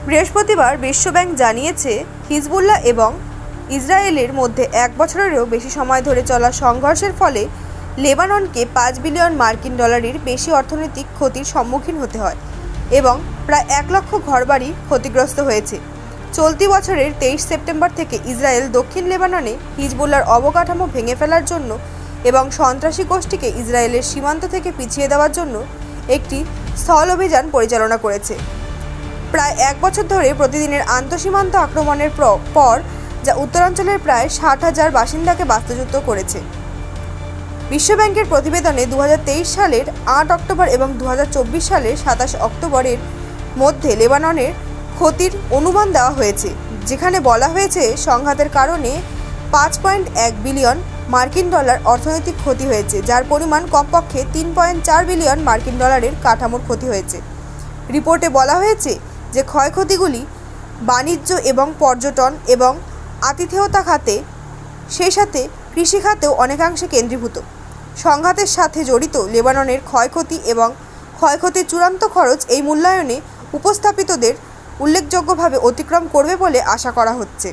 বৃহস্পতিবার বিশ্বব্যাংক জানিয়েছে, হিজবুল্লাহ এবং ইসরায়েলের মধ্যে 1 বছরেরও বেশি সময় ধরে চলা সংঘর্ষের ফলে লেবাননকে 5 বিলিয়ন মার্কিন ডলারের বেশি অর্থনৈতিক ক্ষতির সম্মুখীন হতে হয় এবং প্রায় 1 লক্ষ ঘরবাড়ি ক্ষতিগ্রস্ত হয়েছে। চলতি বছরের 23 সেপ্টেম্বর থেকে ইসরায়েল দক্ষিণ লেবাননে হিজবুল্লাহর অবকাঠামো ভেঙে ফেলার জন্য এবং সন্ত্রাসী গোষ্ঠীকে ইসরায়েলের সীমান্ত থেকে পিছিয়ে দেওয়ার জন্য একটি স্থল অভিযান পরিচালনা করেছে। প্রায় 1 বছর ধরে প্রতিদিনের আন্তঃসীমান্ত আক্রমণের পর যা উত্তরাঞ্চলের প্রায় 60,000 বাসিন্দাকে বাস্তুচ্যুত করেছে। বিশ্বব্যাংকের প্রতিবেদনে 2023 সালের 8 অক্টোবর এবং 2024 সালের 27 অক্টোবরের মধ্যে লেবাননের ক্ষতির অনুমান দেওয়া হয়েছে, যেখানে বলা হয়েছে সংঘাতের কারণে 5.1 বিলিয়ন মার্কিন ডলার অর্থনৈতিক ক্ষতি হয়েছে, যার পরিমাণ কমপক্ষে 3.4 বিলিয়ন মার্কিন ডলারের কাঠামোর ক্ষতি হয়েছে। রিপোর্টে বলা হয়েছে যে ক্ষয়ক্ষতিগুলি বাণিজ্য এবং পর্যটন এবং আতিথেয়তা খাতে, সেই সাথে কৃষি খাতেও অনেকাংশে কেন্দ্রীভূত। সংঘাতের সাথে জড়িত লেবাননের ক্ষয়ক্ষতি এবং ক্ষয়ক্ষতির চূড়ান্ত খরচ এই মূল্যায়নে উপস্থাপিতদের উল্লেখযোগ্যভাবে অতিক্রম করবে বলে আশা করা হচ্ছে।